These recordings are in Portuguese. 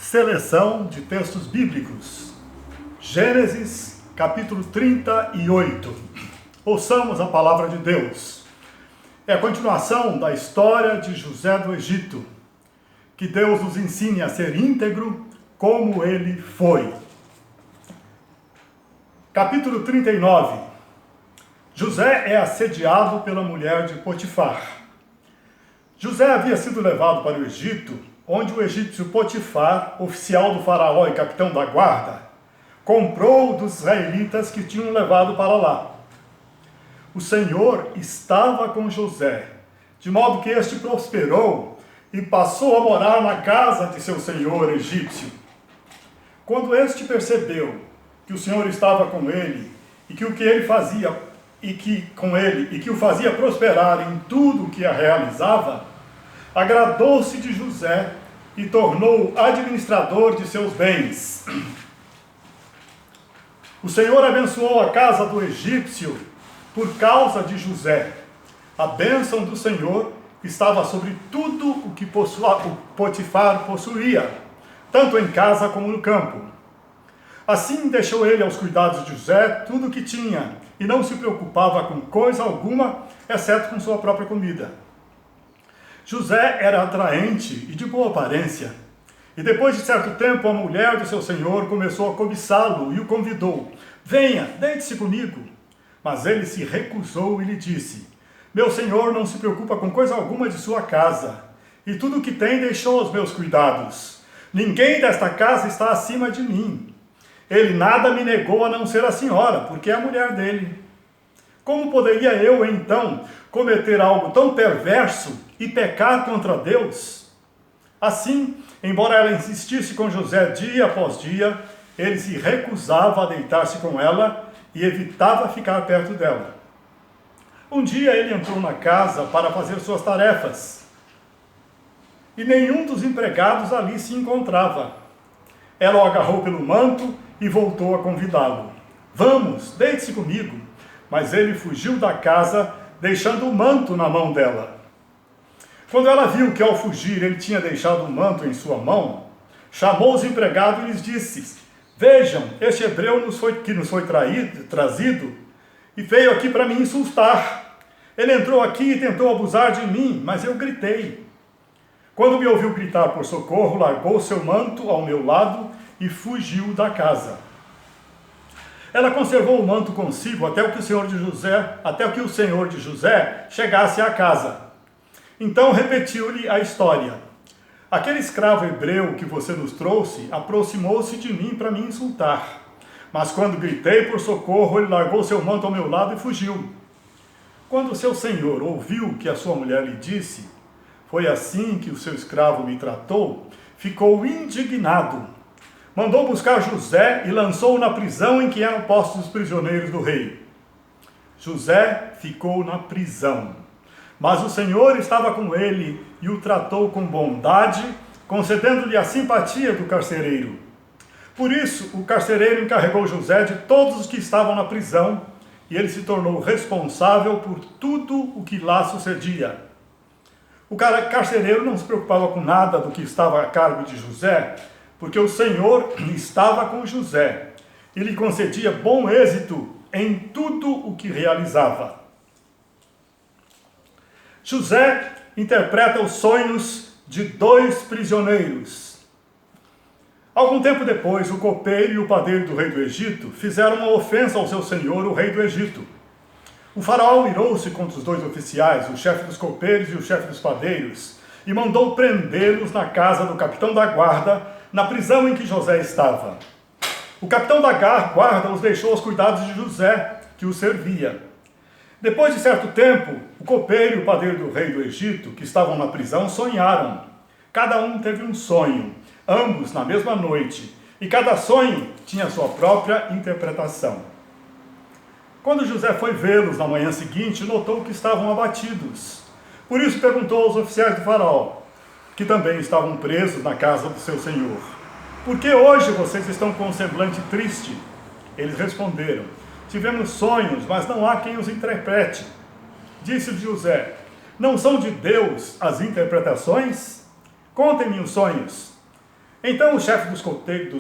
Seleção de textos bíblicos. Gênesis, capítulo 38. Ouçamos a palavra de Deus. É a continuação da história de José do Egito. Que Deus nos ensine a ser íntegro como ele foi. Capítulo 39. José é assediado pela mulher de Potifar. José havia sido levado para o Egito, onde o egípcio Potifar, oficial do faraó e capitão da guarda, comprou dos israelitas que tinham levado para lá. O Senhor estava com José, de modo que este prosperou e passou a morar na casa de seu senhor egípcio. Quando este percebeu que o Senhor estava com ele e que o que ele fazia que o fazia prosperar em tudo o que a realizava, agradou-se de José e tornou-o administrador de seus bens. O Senhor abençoou a casa do egípcio por causa de José. A bênção do Senhor estava sobre tudo o que Potifar possuía, tanto em casa como no campo. Assim deixou ele aos cuidados de José tudo o que tinha, e não se preocupava com coisa alguma, exceto com sua própria comida. José era atraente e de boa aparência, e depois de certo tempo a mulher do seu senhor começou a cobiçá-lo e o convidou: venha, deite-se comigo. Mas ele se recusou e lhe disse: meu senhor não se preocupa com coisa alguma de sua casa, e tudo o que tem deixou aos meus cuidados. Ninguém desta casa está acima de mim. Ele nada me negou a não ser a senhora, porque é a mulher dele. Como poderia eu, então, cometer algo tão perverso e pecar contra Deus? Assim, embora ela insistisse com José dia após dia, ele se recusava a deitar-se com ela e evitava ficar perto dela. Um dia ele entrou na casa para fazer suas tarefas, e nenhum dos empregados ali se encontrava. Ela o agarrou pelo manto e voltou a convidá-lo: vamos, deite-se comigo. Mas ele fugiu da casa, deixando o manto na mão dela. Quando ela viu que ao fugir ele tinha deixado o manto em sua mão, chamou os empregados e lhes disse: vejam, este hebreu que nos foi trazido e veio aqui para me insultar. Ele entrou aqui e tentou abusar de mim, mas eu gritei. Quando me ouviu gritar por socorro, largou seu manto ao meu lado e fugiu da casa. Ela conservou o manto consigo até que o senhor de José chegasse à casa. Então repetiu-lhe a história: aquele escravo hebreu que você nos trouxe aproximou-se de mim para me insultar. Mas quando gritei por socorro, ele largou seu manto ao meu lado e fugiu. Quando seu senhor ouviu o que a sua mulher lhe disse: foi assim que o seu escravo me tratou, ficou indignado. Mandou buscar José e lançou-o na prisão em que eram postos os prisioneiros do rei. José ficou na prisão, mas o Senhor estava com ele e o tratou com bondade, concedendo-lhe a simpatia do carcereiro. Por isso, o carcereiro encarregou José de todos os que estavam na prisão, e ele se tornou responsável por tudo o que lá sucedia. O carcereiro não se preocupava com nada do que estava a cargo de José, porque o Senhor estava com José e lhe concedia bom êxito em tudo o que realizava. José interpreta os sonhos de dois prisioneiros. Algum tempo depois, o copeiro e o padeiro do rei do Egito fizeram uma ofensa ao seu senhor, o rei do Egito. O faraó irou-se contra os dois oficiais, o chefe dos copeiros e o chefe dos padeiros, e mandou prendê-los na casa do capitão da guarda, na prisão em que José estava. O capitão da guarda os deixou aos cuidados de José, que os servia. Depois de certo tempo, o copeiro e o padeiro do rei do Egito, que estavam na prisão, sonharam. Cada um teve um sonho, ambos na mesma noite, e cada sonho tinha sua própria interpretação. Quando José foi vê-los na manhã seguinte, notou que estavam abatidos. Por isso perguntou aos oficiais do faraó, que também estavam presos na casa do seu senhor: por que hoje vocês estão com um semblante triste? Eles responderam: tivemos sonhos, mas não há quem os interprete. Disse José: não são de Deus as interpretações? Contem-me os sonhos. Então o chefe dos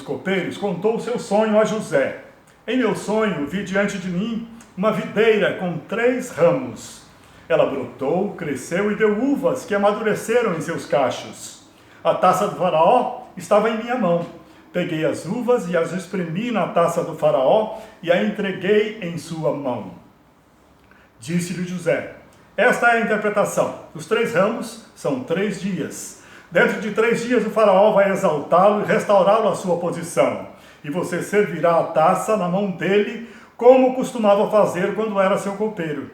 copeiros contou o seu sonho a José. Em meu sonho, vi diante de mim uma videira com 3 ramos. Ela brotou, cresceu e deu uvas que amadureceram em seus cachos. A taça do faraó estava em minha mão. Peguei as uvas e as espremi na taça do faraó e a entreguei em sua mão. Disse-lhe José: esta é a interpretação. Os 3 ramos são 3 dias. Dentro de 3 dias o faraó vai exaltá-lo e restaurá-lo à sua posição. E você servirá a taça na mão dele, como costumava fazer quando era seu copeiro.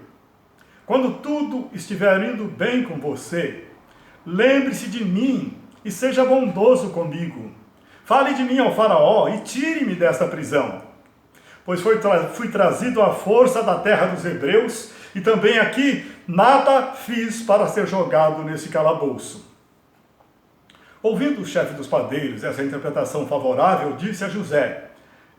Quando tudo estiver indo bem com você, lembre-se de mim e seja bondoso comigo. Fale de mim ao faraó e tire-me desta prisão. Pois fui trazido à força da terra dos hebreus, e também aqui nada fiz para ser jogado nesse calabouço. Ouvindo o chefe dos padeiros essa interpretação favorável, disse a José: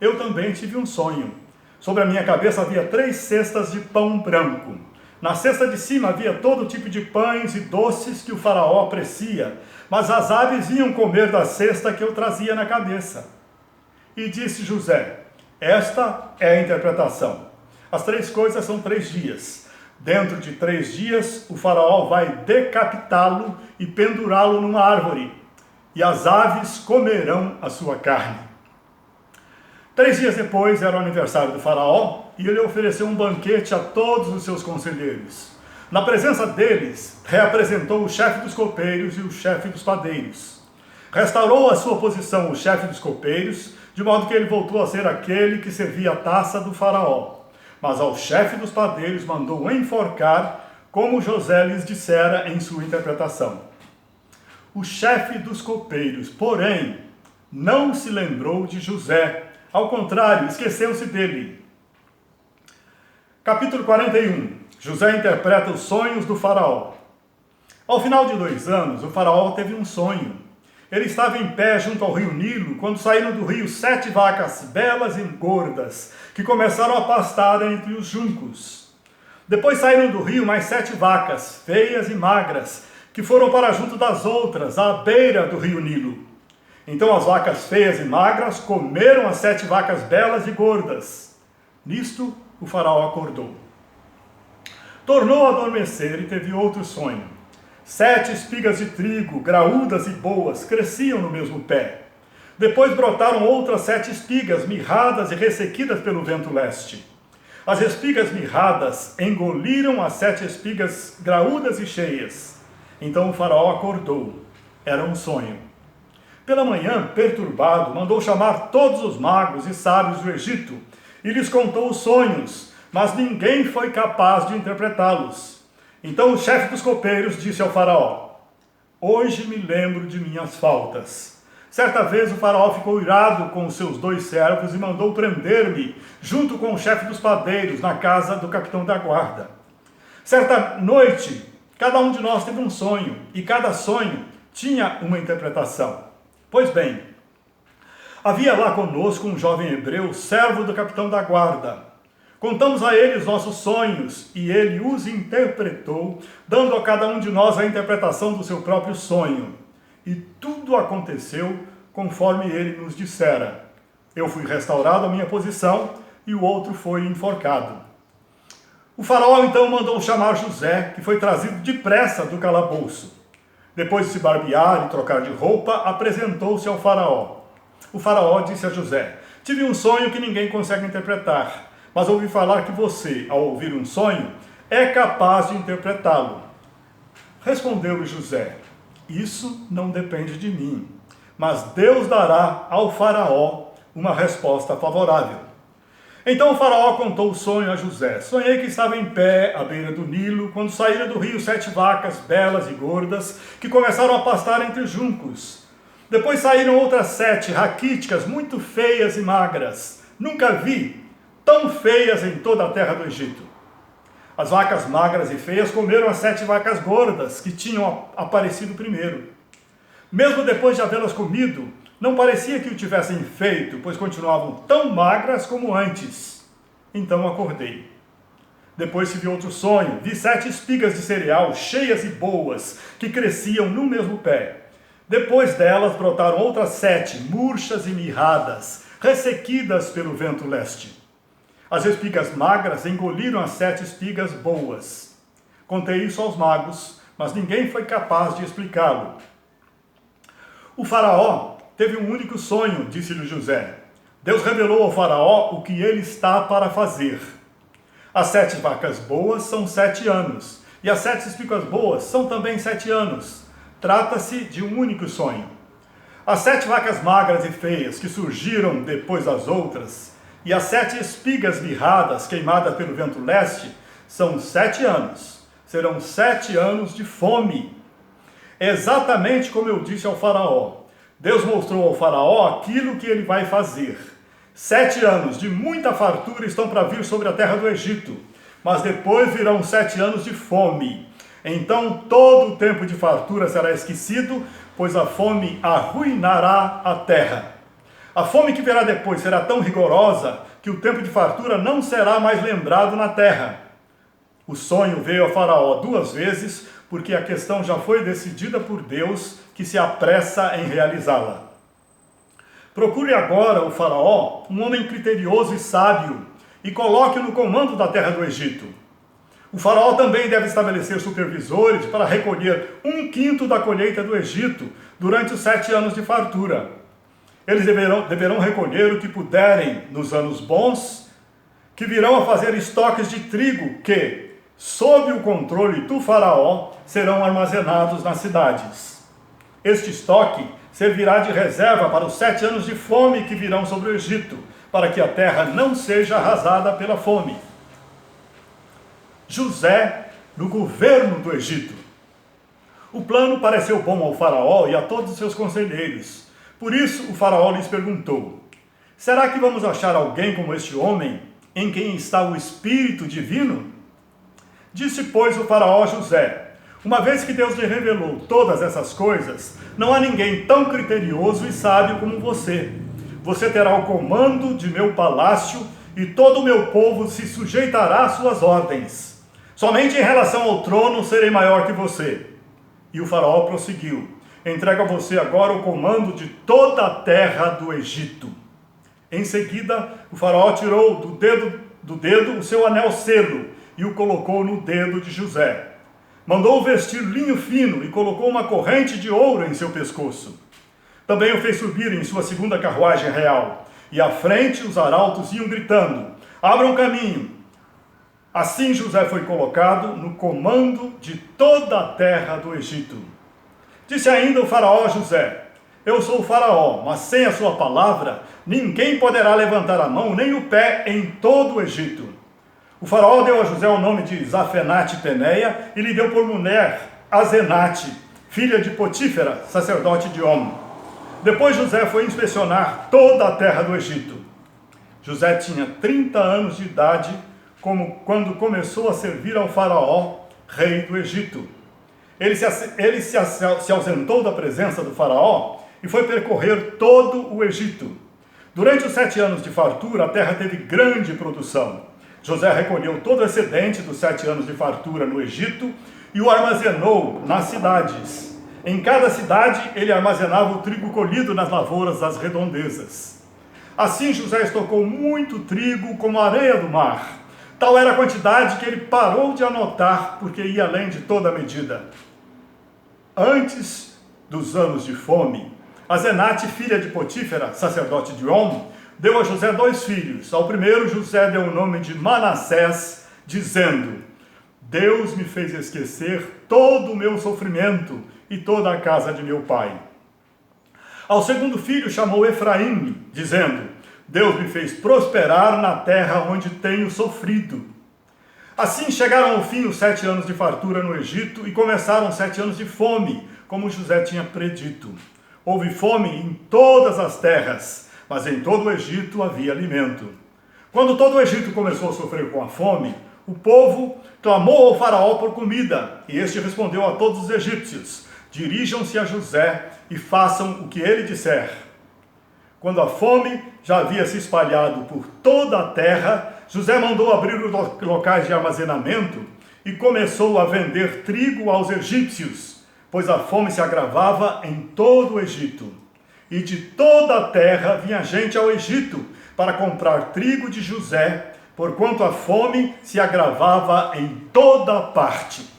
eu também tive um sonho. Sobre a minha cabeça havia 3 cestas de pão branco. Na cesta de cima havia todo tipo de pães e doces que o faraó aprecia, mas as aves iam comer da cesta que eu trazia na cabeça. E disse José: esta é a interpretação. As 3 coisas são 3 dias. Dentro de 3 dias, o faraó vai decapitá-lo e pendurá-lo numa árvore, e as aves comerão a sua carne. 3 dias depois era o aniversário do faraó, e ele ofereceu um banquete a todos os seus conselheiros. Na presença deles, reapresentou o chefe dos copeiros e o chefe dos padeiros. Restaurou a sua posição o chefe dos copeiros, de modo que ele voltou a ser aquele que servia a taça do faraó. Mas ao chefe dos padeiros mandou enforcar, como José lhes dissera em sua interpretação. O chefe dos copeiros, porém, não se lembrou de José. Ao contrário, esqueceu-se dele. Capítulo 41. José interpreta os sonhos do faraó. Ao final de 2 anos, o faraó teve um sonho. Ele estava em pé junto ao rio Nilo, quando saíram do rio 7 vacas belas e gordas, que começaram a pastar entre os juncos. Depois saíram do rio mais 7 vacas, feias e magras, que foram para junto das outras, à beira do rio Nilo. Então as vacas feias e magras comeram as 7 vacas belas e gordas. Nisto, o faraó acordou. Tornou a adormecer e teve outro sonho. 7 espigas de trigo, graúdas e boas, cresciam no mesmo pé. Depois brotaram outras 7 espigas, mirradas e ressequidas pelo vento leste. As espigas mirradas engoliram as 7 espigas graúdas e cheias. Então o faraó acordou. Era um sonho. Pela manhã, perturbado, mandou chamar todos os magos e sábios do Egito e lhes contou os sonhos, mas ninguém foi capaz de interpretá-los. Então o chefe dos copeiros disse ao faraó: hoje me lembro de minhas faltas. Certa vez o faraó ficou irado com os seus 2 servos e mandou prender-me, junto com o chefe dos padeiros, na casa do capitão da guarda. Certa noite, cada um de nós teve um sonho, e cada sonho tinha uma interpretação. Pois bem, havia lá conosco um jovem hebreu, servo do capitão da guarda. Contamos a ele os nossos sonhos, e ele os interpretou, dando a cada um de nós a interpretação do seu próprio sonho. E tudo aconteceu conforme ele nos dissera. Eu fui restaurado à minha posição, e o outro foi enforcado. O faraó então mandou chamar José, que foi trazido depressa do calabouço. Depois de se barbear e trocar de roupa, apresentou-se ao faraó. O faraó disse a José: tive um sonho que ninguém consegue interpretar. Mas ouvi falar que você, ao ouvir um sonho, é capaz de interpretá-lo. Respondeu-lhe José: isso não depende de mim, mas Deus dará ao faraó uma resposta favorável. Então o faraó contou o sonho a José. Sonhei que estava em pé à beira do Nilo, quando saíram do rio 7 vacas belas e gordas, que começaram a pastar entre os juncos. Depois saíram outras 7 raquíticas, muito feias e magras. Nunca vi tão feias em toda a terra do Egito. As vacas magras e feias comeram as 7 vacas gordas que tinham aparecido primeiro. Mesmo depois de havê-las comido, não parecia que o tivessem feito, pois continuavam tão magras como antes. Então acordei. Depois tive outro sonho. Vi 7 espigas de cereal, cheias e boas, que cresciam no mesmo pé. Depois delas brotaram outras 7, murchas e mirradas, ressequidas pelo vento leste. As espigas magras engoliram as 7 espigas boas. Contei isso aos magos, mas ninguém foi capaz de explicá-lo. O faraó teve um único sonho, disse-lhe José. Deus revelou ao faraó o que ele está para fazer. As 7 vacas boas são 7 anos, e as 7 espigas boas são também 7 anos. Trata-se de um único sonho. As 7 vacas magras e feias que surgiram depois das outras, e as 7 espigas mirradas queimadas pelo vento leste, são 7 anos. Serão 7 anos de fome. Exatamente como eu disse ao faraó. Deus mostrou ao faraó aquilo que ele vai fazer. 7 anos de muita fartura estão para vir sobre a terra do Egito, mas depois virão 7 anos de fome. Então todo o tempo de fartura será esquecido, pois a fome arruinará a terra. A fome que virá depois será tão rigorosa que o tempo de fartura não será mais lembrado na terra. O sonho veio a Faraó 2 vezes, porque a questão já foi decidida por Deus, que se apressa em realizá-la. Procure agora, o Faraó, um homem criterioso e sábio, e coloque-o no comando da terra do Egito. O Faraó também deve estabelecer supervisores para recolher 1/5 da colheita do Egito durante os 7 anos de fartura. Eles deverão recolher o que puderem nos anos bons, que virão a fazer estoques de trigo que, sob o controle do faraó, serão armazenados nas cidades. Este estoque servirá de reserva para os 7 anos de fome que virão sobre o Egito, para que a terra não seja arrasada pela fome. José no governo do Egito. O plano pareceu bom ao faraó e a todos os seus conselheiros. Por isso o faraó lhes perguntou: será que vamos achar alguém como este homem, em quem está o Espírito Divino? Disse, pois, o faraó a José: uma vez que Deus lhe revelou todas essas coisas, não há ninguém tão criterioso e sábio como você. Você terá o comando de meu palácio e todo o meu povo se sujeitará às suas ordens. Somente em relação ao trono serei maior que você. E o faraó prosseguiu: entrego a você agora o comando de toda a terra do Egito. Em seguida, o faraó tirou do dedo o seu anel selo e o colocou no dedo de José. Mandou-o vestir linho fino e colocou uma corrente de ouro em seu pescoço. Também o fez subir em sua segunda carruagem real, e à frente os arautos iam gritando: abram caminho. Assim José foi colocado no comando de toda a terra do Egito. Disse ainda o faraó a José: eu sou o faraó, mas sem a sua palavra, ninguém poderá levantar a mão nem o pé em todo o Egito. O faraó deu a José o nome de Zafenate-Peneia e lhe deu por mulher Azenate, filha de Potífera, sacerdote de On. Depois José foi inspecionar toda a terra do Egito. José tinha 30 anos de idade quando começou a servir ao faraó, rei do Egito. Ele se ausentou da presença do faraó e foi percorrer todo o Egito. Durante os 7 anos de fartura, a terra teve grande produção. José recolheu todo o excedente dos 7 anos de fartura no Egito e o armazenou nas cidades. Em cada cidade, ele armazenava o trigo colhido nas lavouras das redondezas. Assim, José estocou muito trigo como a areia do mar. Tal era a quantidade que ele parou de anotar, porque ia além de toda a medida. Antes dos anos de fome, Azenate, filha de Potífera, sacerdote de On, deu a José 2 filhos. Ao primeiro, José deu o nome de Manassés, dizendo: Deus me fez esquecer todo o meu sofrimento e toda a casa de meu pai. Ao segundo filho, chamou Efraim, dizendo: Deus me fez prosperar na terra onde tenho sofrido. Assim chegaram ao fim os 7 anos de fartura no Egito e começaram 7 anos de fome, como José tinha predito. Houve fome em todas as terras, mas em todo o Egito havia alimento. Quando todo o Egito começou a sofrer com a fome, o povo clamou ao faraó por comida, e este respondeu a todos os egípcios: dirijam-se a José e façam o que ele disser. Quando a fome já havia se espalhado por toda a terra, José mandou abrir os locais de armazenamento e começou a vender trigo aos egípcios, pois a fome se agravava em todo o Egito. E de toda a terra vinha gente ao Egito para comprar trigo de José, porquanto a fome se agravava em toda parte.